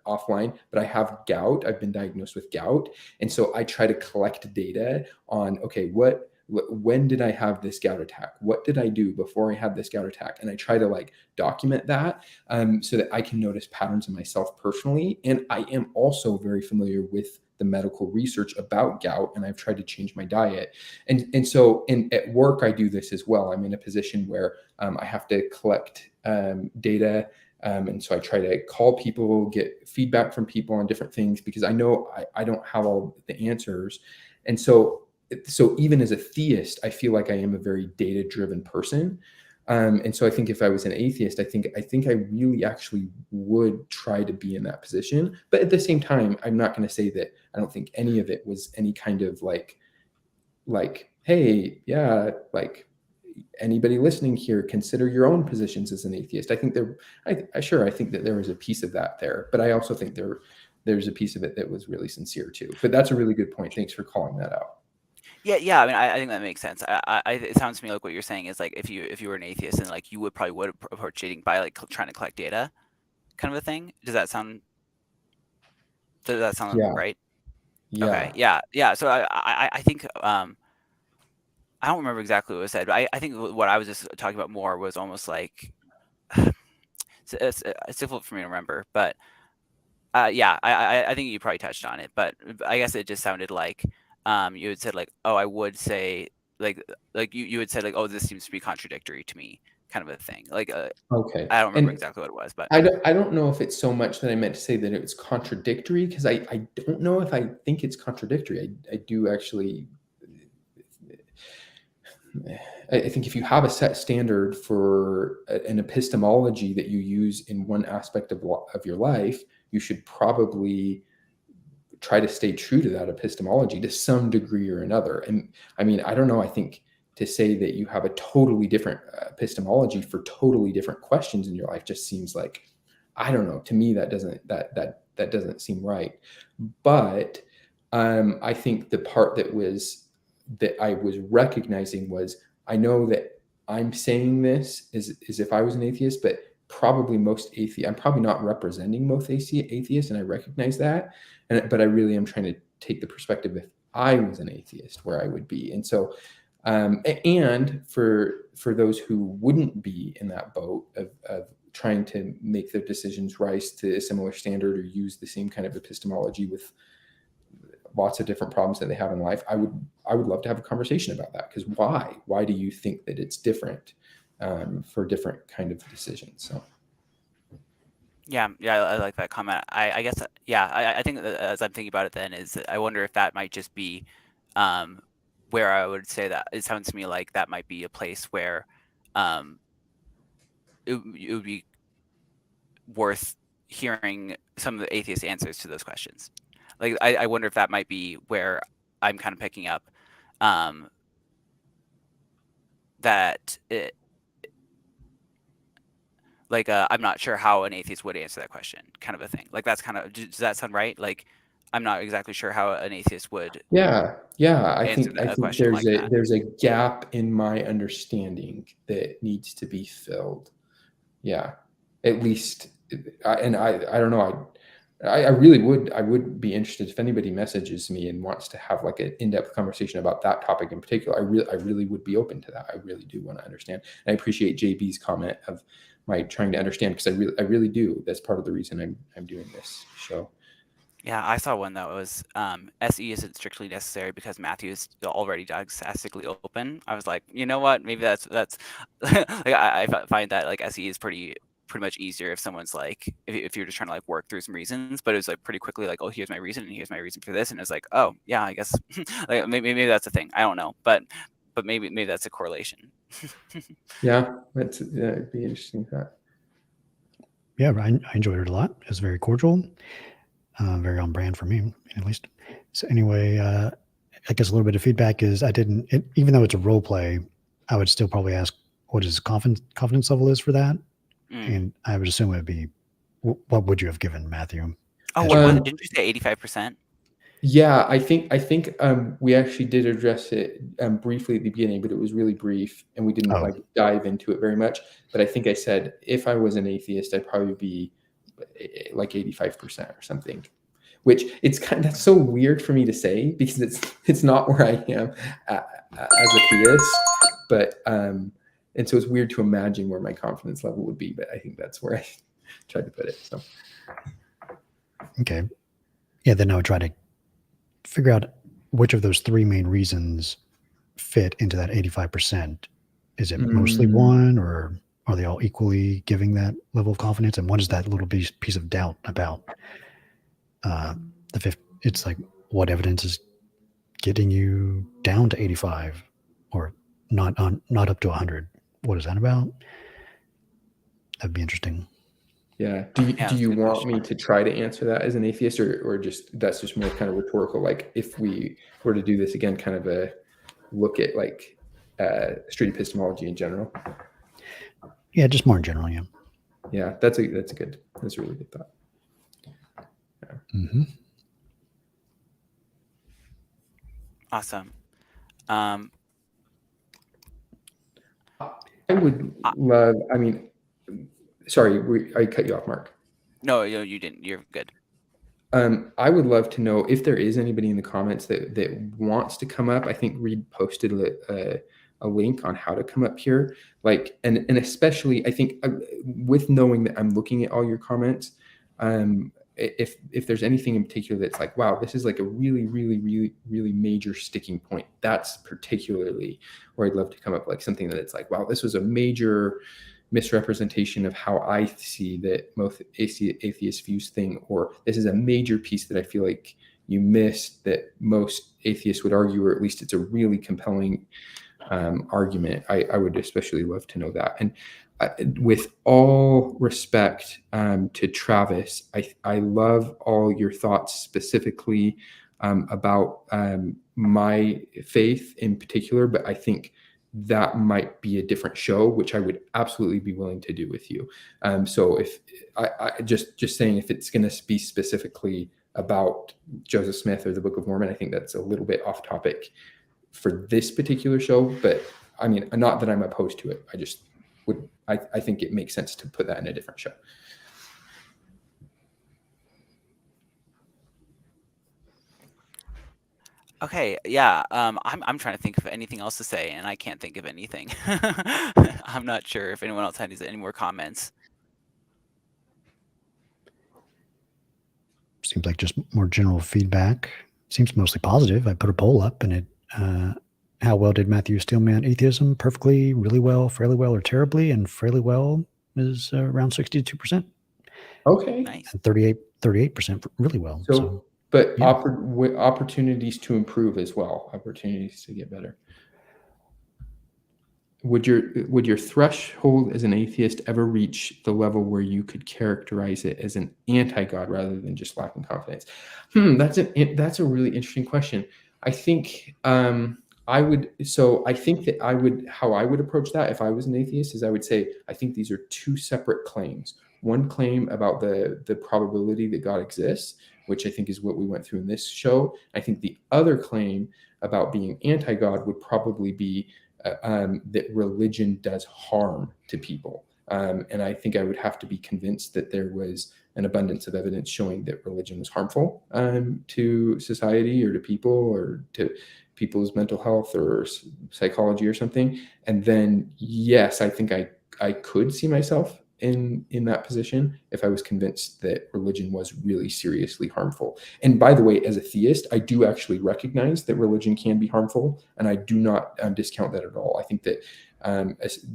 offline, but I have gout. I've been diagnosed with gout. And so I try to collect data on, okay, when did I have this gout attack? What did I do before I had this gout attack? And I try to like document that so that I can notice patterns in myself personally. And I am also very familiar with the medical research about gout, and I've tried to change my diet. And so at work, I do this as well. I'm in a position where I have to collect data. And so I try to call people, get feedback from people on different things, because I know I don't have all the answers. And so even as a theist, I feel like I am a very data-driven person. And so I think if I was an atheist, I think I really actually would try to be in that position. But at the same time, I'm not going to say that I don't think any of it was any kind of like, hey, yeah, like anybody listening here, consider your own positions as an atheist. I think I think that there was a piece of that there, but I also think there's a piece of it that was really sincere too. But that's a really good point. Thanks for calling that out. Yeah. I mean, I think that makes sense. It sounds to me like what you're saying is like if you were an atheist, and like you would approach dating by like trying to collect data, kind of a thing. Does that sound Yeah. right? Yeah. Okay. Yeah. So I think I don't remember exactly what was said, but I think what I was just talking about more was almost like it's difficult for me to remember, but yeah, I think you probably touched on it, but I guess it just sounded like you had said like, oh, I would say like you had said like, oh, this seems to be contradictory to me, kind of a thing. Like Okay. I don't remember And exactly what it was, but I don't know if it's so much that I meant to say that it was contradictory, because I don't know if I think it's contradictory. I do actually. I think if you have a set standard for an epistemology that you use in one aspect of your life, you should probably try to stay true to that epistemology to some degree or another. And I mean, I don't know. I think to say that you have a totally different epistemology for totally different questions in your life just seems like, I don't know. To me, that doesn't seem right. But I think the part that I was recognizing was, I know that I'm saying this is if I was an atheist, but probably I'm probably not representing most atheists, and I recognize that. But I really am trying to take the perspective if I was an atheist, where I would be. And so, and for those who wouldn't be in that boat of trying to make their decisions rise to a similar standard or use the same kind of epistemology with lots of different problems that they have in life, I would love to have a conversation about that. Because why do you think that it's different for different kind of decisions? So yeah, I like that comment. I guess I think that as I'm thinking about it, then is I wonder if that might just be where I would say that it sounds to me like that might be a place where it would be worth hearing some of the atheist answers to those questions. Like I wonder if that might be where I'm kind of picking up that it, like I'm not sure how an atheist would answer that question, kind of a thing. Like that's kind of, does that sound right? Like I'm not exactly sure how an atheist would yeah. I answer think a question like that. there's a gap in my understanding that needs to be filled. Yeah, at least, I don't know. I really would. I would be interested if anybody messages me and wants to have like an in-depth conversation about that topic in particular. I really would be open to that. I really do want to understand. And I appreciate JB's comment of my trying to understand, because I really do. That's part of the reason I'm doing this show. Yeah, I saw one that was SE isn't strictly necessary because Matthew is already didactically open. I was like, you know what? Maybe that's like I find that like SE is pretty much easier if someone's like if you're just trying to like work through some reasons, but it was like pretty quickly like, oh, here's my reason and here's my reason for this, and it's like, oh yeah, I guess like maybe that's a thing. I don't know, but maybe that's a correlation. Yeah, it'd be interesting. Yeah, I enjoyed it a lot. It was very cordial. Very on brand for me, at least. So anyway, I guess a little bit of feedback is even though it's a role play, I would still probably ask what his confidence level is for that. And I would assume it would be, what would you have given Matthew? Oh, didn't you say 85%? Yeah, I think we actually did address it briefly at the beginning, but it was really brief and we didn't like dive into it very much. But I think I said if I was an atheist, I'd probably be like 85% or something, which that's so weird for me to say because it's not where I am as a theist, but and so it's weird to imagine where my confidence level would be, but I think that's where I tried to put it. So okay, yeah, then I would try to figure out which of those three main reasons fit into that 85%. Is it mostly one, or are they all equally giving that level of confidence? And what is that little piece of doubt about the fifth? It's like, what evidence is getting you down to 85 or not up to 100? What is that about? That'd be interesting. Yeah. Do you want me to try to answer that as an atheist, or just that's just more kind of rhetorical? Like if we were to do this again, kind of a look at like street epistemology in general. Yeah, just more in general. Yeah. Yeah, that's a really good thought. Yeah. Mm-hmm. Awesome. I would love. I mean, sorry, I cut you off, Mark. No, you didn't. You're good. I would love to know if there is anybody in the comments that wants to come up. I think Reed posted a link on how to come up here, like, and especially I think with knowing that I'm looking at all your comments, if there's anything in particular that's like, wow, this is like a really, really, really, really major sticking point, that's particularly where I'd love to come up, like something that it's like, wow, this was a major misrepresentation of how I see that most atheist views thing, or this is a major piece that I feel like you missed that most atheists would argue, or at least it's a really compelling argument. I would especially love to know that. And with all respect to Travis, I love all your thoughts specifically about my faith in particular, but I think that might be a different show, which I would absolutely be willing to do with you. So if I just saying, if it's going to be specifically about Joseph Smith or the Book of Mormon, I think that's a little bit off topic for this particular show, but I mean, not that I'm opposed to it. I just I think it makes sense to put that in a different show. Okay, yeah. I'm trying to think of anything else to say, and I can't think of anything. I'm not sure if anyone else has any more comments. Seems like just more general feedback. Seems mostly positive. I put a poll up, and it how well did Matthew Steelman atheism? Perfectly, really well, fairly well, or terribly? And fairly well is around 62%. Okay. Nice. And 38% really well. So but yeah. Opportunities to improve as well, opportunities to get better. Would your threshold as an atheist ever reach the level where you could characterize it as an anti-God rather than just lacking confidence? That's a really interesting question. I think how I would approach that if I was an atheist is I would say, I think these are two separate claims. One claim about the probability that God exists, which I think is what we went through in this show. I think the other claim about being anti-God would probably be that religion does harm to people. And I think I would have to be convinced that there was an abundance of evidence showing that religion was harmful to society or to people or to people's mental health or psychology or something. And then, yes, I think I could see myself in that position if I was convinced that religion was really seriously harmful. And by the way, as a theist, I do actually recognize that religion can be harmful, and I do not discount that at all. I think that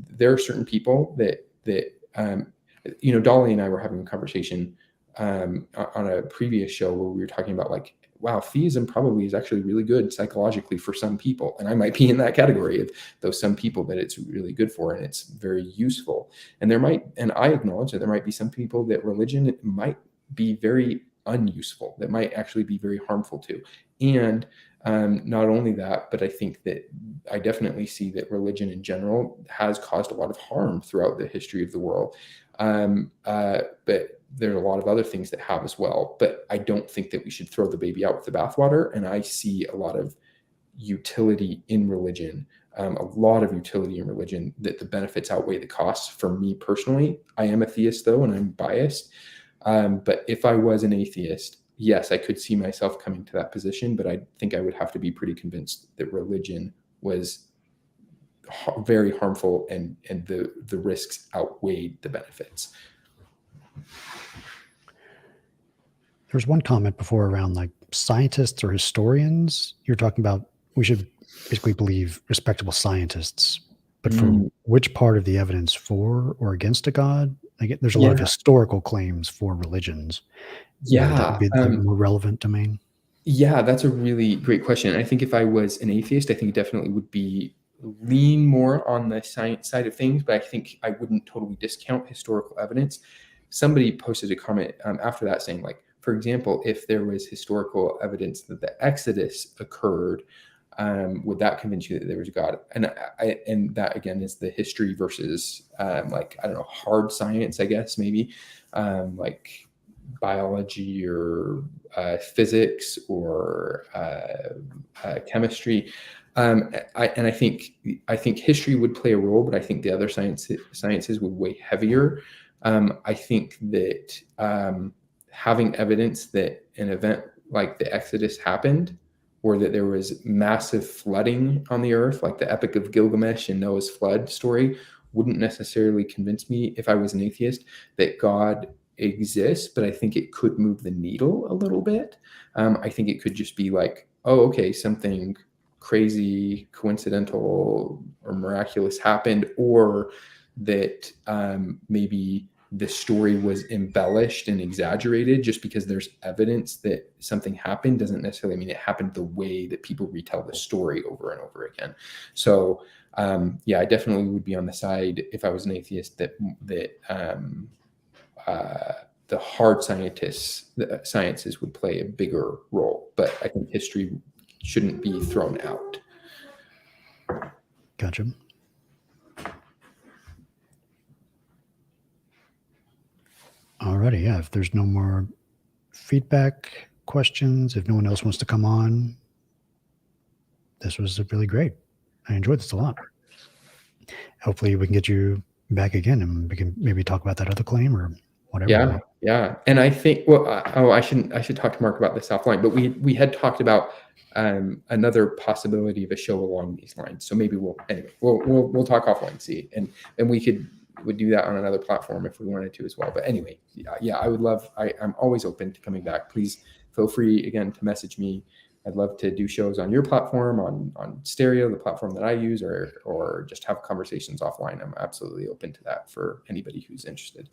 there are certain people that Dolly and I were having a conversation on a previous show where we were talking about like, wow, theism probably is actually really good psychologically for some people. And I might be in that category of those some people that it's really good for and it's very useful. And I acknowledge that there might be some people that religion might be very unuseful, that might actually be very harmful to. And not only that, but I think that I definitely see that religion in general has caused a lot of harm throughout the history of the world. But there are a lot of other things that have as well. But I don't think that we should throw the baby out with the bathwater. And I see a lot of utility in religion, that the benefits outweigh the costs for me personally. I am a theist though, and I'm biased. But if I was an atheist, yes, I could see myself coming to that position, but I think I would have to be pretty convinced that religion was very harmful and the risks outweighed the benefits. There's one comment before around like scientists or historians. You're talking about we should basically believe respectable scientists, but for which part of the evidence for or against a god? There's a lot of historical claims for religions. That would be the more relevant domain. Yeah, that's a really great question. I think if I was an atheist, I think it definitely would lean more on the science side of things, but I think I wouldn't totally discount historical evidence. Somebody posted a comment after that saying, like, for example, if there was historical evidence that the Exodus occurred, would that convince you that there was a God? And that again is the history versus hard science, I guess, maybe like biology or physics or chemistry. I think history would play a role, but I think the other sciences would weigh heavier. I think that having evidence that an event like the Exodus happened, or that there was massive flooding on the earth, like the Epic of Gilgamesh and Noah's flood story, wouldn't necessarily convince me, if I was an atheist, that God exists, but I think it could move the needle a little bit. I think it could just be like, oh, okay, something crazy, coincidental, or miraculous happened, or that maybe the story was embellished and exaggerated. Just because there's evidence that something happened doesn't necessarily mean it happened the way that people retell the story over and over again. So I definitely would be on the side, if I was an atheist, that the hard sciences would play a bigger role. But I think history shouldn't be thrown out. Gotcha. Alrighty, yeah. If there's no more feedback, questions, if no one else wants to come on, this was really great. I enjoyed this a lot. Hopefully we can get you back again and we can maybe talk about that other claim or whatever. Yeah. And I think, I should talk to Mark about this offline, but we had talked about another possibility of a show along these lines. So maybe we'll talk offline, see, and we would do that on another platform if we wanted to as well. But anyway, I would love, I'm always open to coming back. Please feel free again to message me. I'd love to do shows on your platform, on Stereo, the platform that I use, or just have conversations offline. I'm absolutely open to that for anybody who's interested.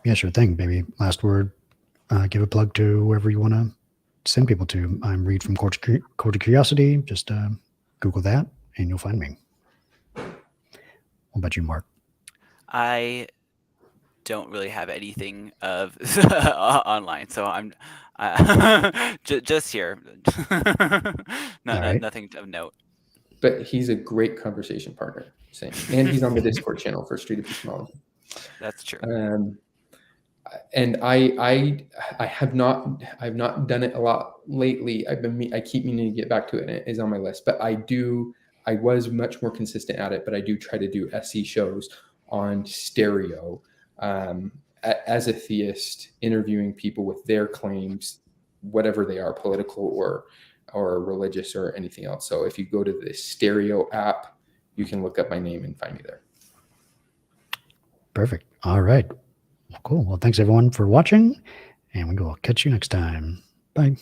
Yeah, sure thing. Maybe last word, give a plug to wherever you want to send people to. I'm Reed from Court of Curiosity. Just Google that and you'll find me. What about you, Mark? I don't really have anything of online, so I'm just here. Nothing of note. But he's a great conversation partner, and he's on the Discord channel for Street Epistemology. That's true. And I've not done it a lot lately. I keep meaning to get back to it, and it is on my list. But I was much more consistent at it, but I do try to do SE shows on Stereo. as a theist, interviewing people with their claims, whatever they are, political or religious or anything else. So if you go to the Stereo app, you can look up my name and find me there. Perfect. All right. Well, cool. Well, thanks everyone for watching, and we will catch you next time. Bye.